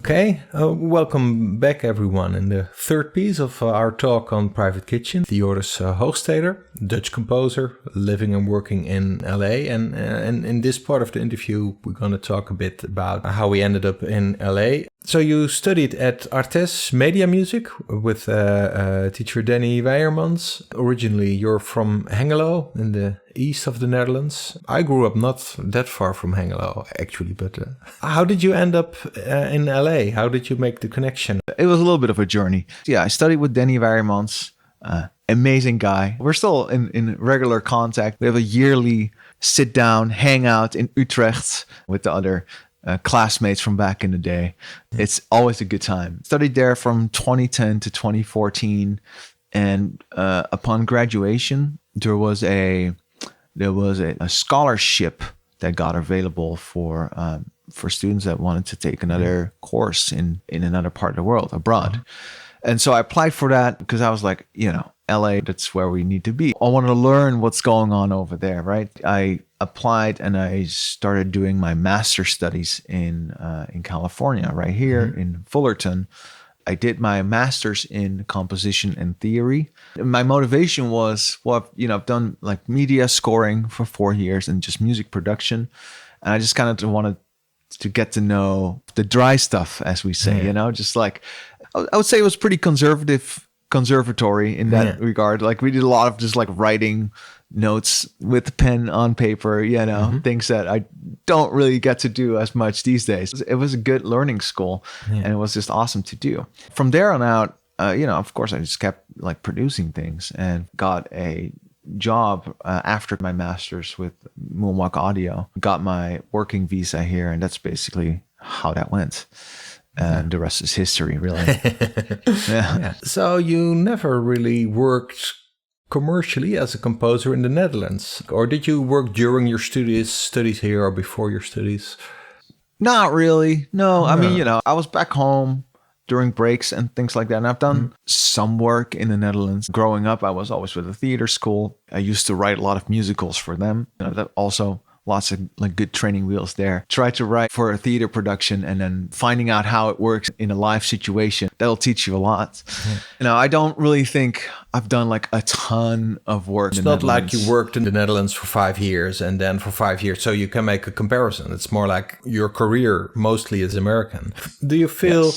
Okay, welcome back everyone in the third piece of our talk on Private Kitchen. Joris Hoogsteder, Dutch composer, living and working in LA. And in this part of the interview, we're going to talk a bit about how we ended up in LA. So you studied at Artes Media Music with teacher Danny Weijermans. Originally, you're from Hengelo in the east of the Netherlands. I grew up not that far from Hengelo, actually. But how did you end up in LA? How did you make the connection? It was a little bit of a journey. Yeah, I studied with Danny Weijermans. Amazing guy. We're still in regular contact. We have a yearly sit down, hangout in Utrecht with the other classmates from back in the day. It's always a good time. Studied there from 2010 to 2014, and upon graduation, there was a scholarship that got available for students that wanted to take another course in another part of the world abroad. And so I applied for that because I was like, LA, that's where we need to be. I want to learn what's going on over there, right? I applied and I started doing my master's studies in California, right here in Fullerton. I did my master's in composition and theory. My motivation was, I've done like media scoring for 4 years and just music production. And I just kind of wanted to get to know the dry stuff, as we say, just like, I would say it was pretty conservatory in that regard. Like we did a lot of just like writing notes with pen on paper, things that I don't really get to do as much these days. It was a good learning school and it was just awesome to do. From there on out, of course I just kept like producing things and got a job after my master's with Moonwalk Audio, got my working visa here, and that's basically how that went. And the rest is history, really. Yeah. So you never really worked commercially as a composer in the Netherlands? Or did you work during your studies here or before your studies? Not really. No, I mean, I was back home during breaks and things like that. And I've done some work in the Netherlands. Growing up, I was always with a theater school. I used to write a lot of musicals for them. That also lots of like good training wheels there. Try to write for a theater production and then finding out how it works in a live situation. That'll teach you a lot. I don't really think I've done like a ton of work. It's not like you worked in the Netherlands for 5 years and then for 5 years, so you can make a comparison. It's more like your career mostly is American. Do you feel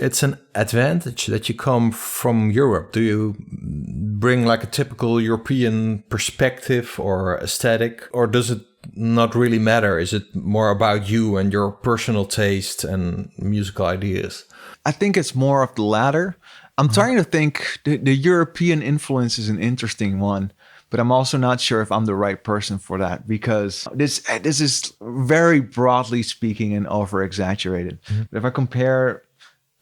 it's an advantage that you come from Europe? Do you bring like a typical European perspective or aesthetic, or does it not really matter? Is it more about you and your personal taste and musical ideas? I think it's more of the latter. I'm trying to think, the European influence is an interesting one, but I'm also not sure if I'm the right person for that, because this is very broadly speaking and over-exaggerated. But if I compare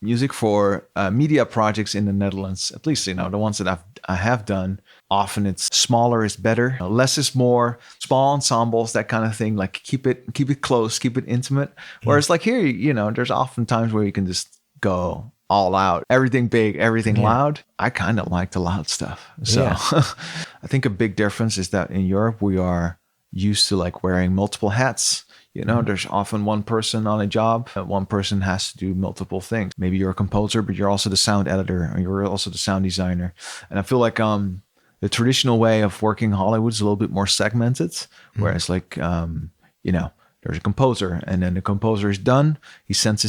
music for media projects in the Netherlands, at least, the ones that I have done, often it's smaller is better, less is more, small ensembles, that kind of thing. Like keep it close, keep it intimate. Whereas like here, there's often times where you can just go all out, everything big, everything loud. I kind of like the loud stuff. So I think a big difference is that in Europe, we are used to like wearing multiple hats. There's often one person on a job. One person has to do multiple things. Maybe you're a composer, but you're also the sound editor, or you're also the sound designer. And I feel like the traditional way of working in Hollywood is a little bit more segmented, whereas like, there's a composer, and then the composer is done. He sends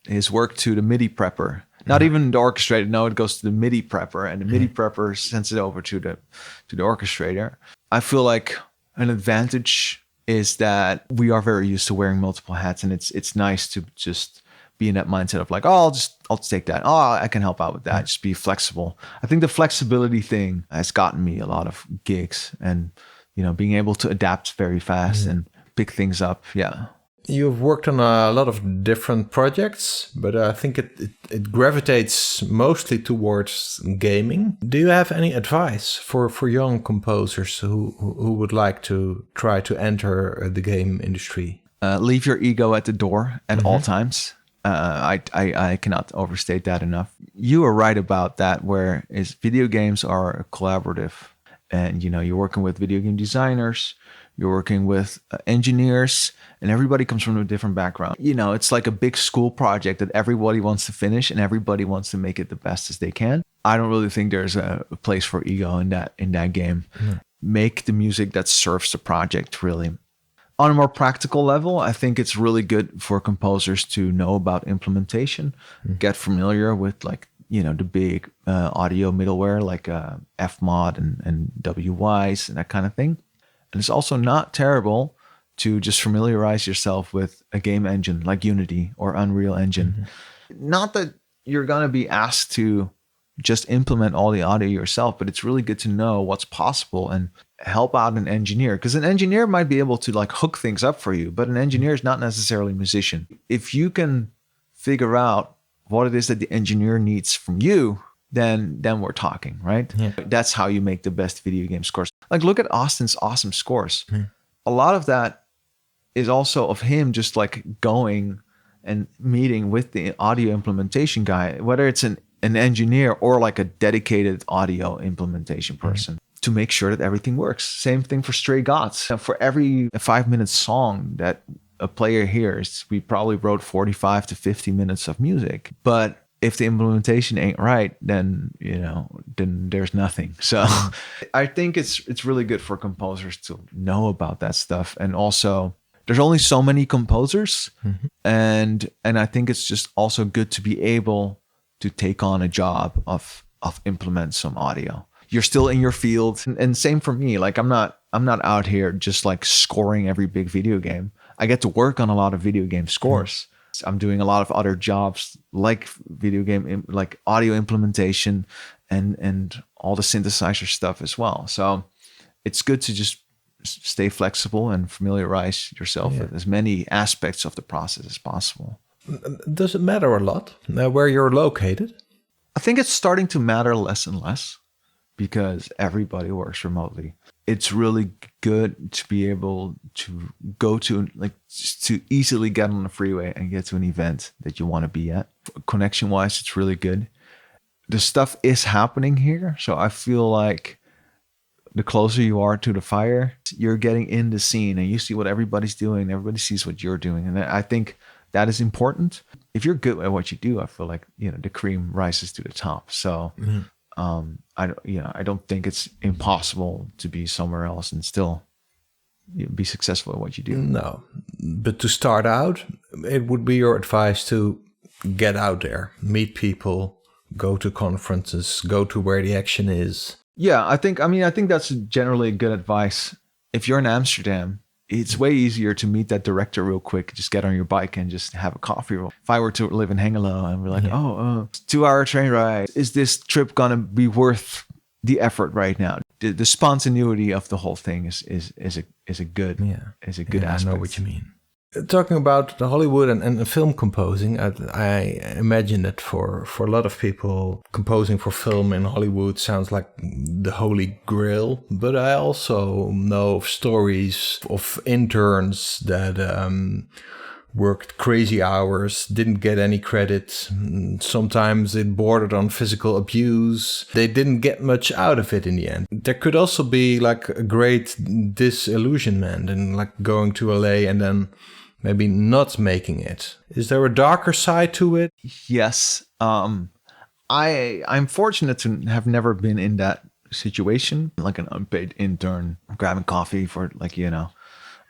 his work to the MIDI prepper. Not even the orchestrator. No, it goes to the MIDI prepper, and the MIDI prepper sends it over to the orchestrator. I feel like an advantage is that we are very used to wearing multiple hats, and it's nice to just be in that mindset of like, oh, I'll take that. Oh, I can help out with that. Just be flexible. I think the flexibility thing has gotten me a lot of gigs, and being able to adapt very fast and pick things up. Yeah. You've worked on a lot of different projects, but I think it gravitates mostly towards gaming. Do you have any advice for young composers who would like to try to enter the game industry? Leave your ego at the door at all times. I cannot overstate that enough. You are right about that, whereas video games are collaborative. And, you're working with video game designers, you're working with engineers, and everybody comes from a different background. It's like a big school project that everybody wants to finish and everybody wants to make it the best as they can. I don't really think there's a place for ego in that game. Make the music that serves the project, really. On a more practical level, I think it's really good for composers to know about implementation, get familiar with the big audio middleware like Fmod and WWise and that kind of thing. And it's also not terrible to just familiarize yourself with a game engine like Unity or Unreal Engine. Not that you're going to be asked to just implement all the audio yourself, but it's really good to know what's possible and help out an engineer, because an engineer might be able to hook things up for you, but an engineer is not necessarily a musician. If you can figure out what it is that the engineer needs from you, then we're talking, right? Yeah. That's how you make the best video game scores. Look at Austin's awesome scores. A lot of that is also of him just going and meeting with the audio implementation guy, whether it's an engineer or a dedicated audio implementation person, to make sure that everything works. Same thing for Stray Gods. For every 5-minute song that a player hears, we probably wrote 45 to 50 minutes of music. But if the implementation ain't right, then there's nothing. So I think it's really good for composers to know about that stuff. And also, there's only so many composers, and I think it's just also good to be able to take on a job of implement some audio. You're still in your field, and same for me. I'm not out here just scoring every big video game. I get to work on a lot of video game scores. I'm doing a lot of other jobs like video game, like audio implementation and all the synthesizer stuff as well. So it's good to just stay flexible and familiarize yourself with as many aspects of the process as possible. Does it matter a lot where you're located? I think it's starting to matter less and less because everybody works remotely. It's really good to be able to go to to easily get on the freeway and get to an event that you want to be at. Connection wise, it's really good. The stuff is happening here. So I feel like the closer you are to the fire, you're getting in the scene and you see what everybody's doing. Everybody sees what you're doing. And I think that is important. If you're good at what you do, I feel like, the cream rises to the top. So I don't think it's impossible to be somewhere else and still be successful at what you do. No, but to start out, it would be your advice to get out there, meet people, go to conferences, go to where the action is. Yeah, I think that's generally good advice. If you're in Amsterdam, it's way easier to meet that director real quick. Just get on your bike and just have a coffee. If I were to live in Hengelo and we're 2-hour train ride, is this trip gonna be worth the effort right now? The spontaneity of the whole thing is a good aspect. I know what you mean. Talking about the Hollywood and film composing, I imagine that for a lot of people, composing for film in Hollywood sounds like the holy grail. But I also know of stories of interns that worked crazy hours, didn't get any credit. Sometimes it bordered on physical abuse. They didn't get much out of it in the end. There could also be a great disillusionment and going to LA and then maybe not making it. Is there a darker side to it? Yes. I'm fortunate to have never been in that situation, like an unpaid intern grabbing coffee for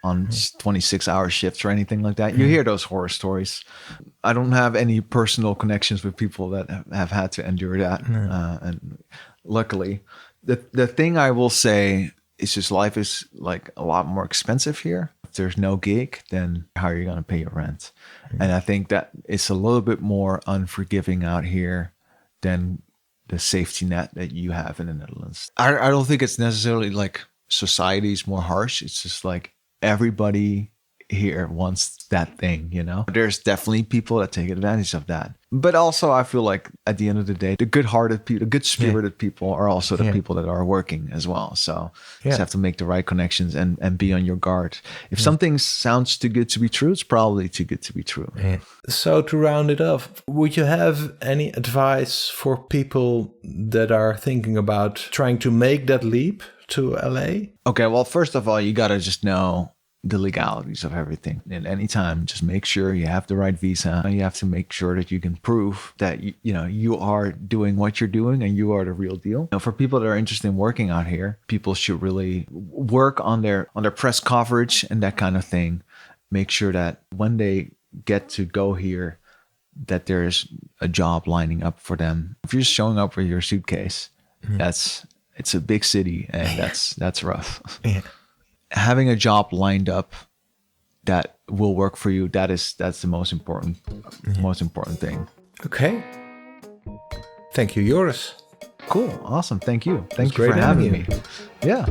on 26-hour shifts or anything like that. You hear those horror stories. I don't have any personal connections with people that have had to endure that. And luckily, the thing I will say is just life is a lot more expensive here. If there's no gig, then how are you going to pay your rent? And I think that it's a little bit more unforgiving out here than the safety net that you have in the Netherlands. I don't think it's necessarily society is more harsh. It's just everybody here wants that thing, There's definitely people that take advantage of that. But also, I feel like at the end of the day, the good-hearted people, the good-spirited people are also the people that are working as well. So you just have to make the right connections and be on your guard. If something sounds too good to be true, it's probably too good to be true. Yeah. So to round it off, would you have any advice for people that are thinking about trying to make that leap to LA? Okay, well, first of all, you got to just know the legalities of everything. And anytime, just make sure you have the right visa. You have to make sure that you can prove that you are doing what you're doing and you are the real deal. For people that are interested in working out here, people should really work on their press coverage and that kind of thing. Make sure that when they get to go here, that there's a job lining up for them. If you're just showing up with your suitcase, it's a big city, and that's rough. Yeah. Having a job lined up that will work for you, that's the most important thing. Okay. Thank you, Joris. Cool. Awesome. Thank you. Thank you great for having having me. Yeah.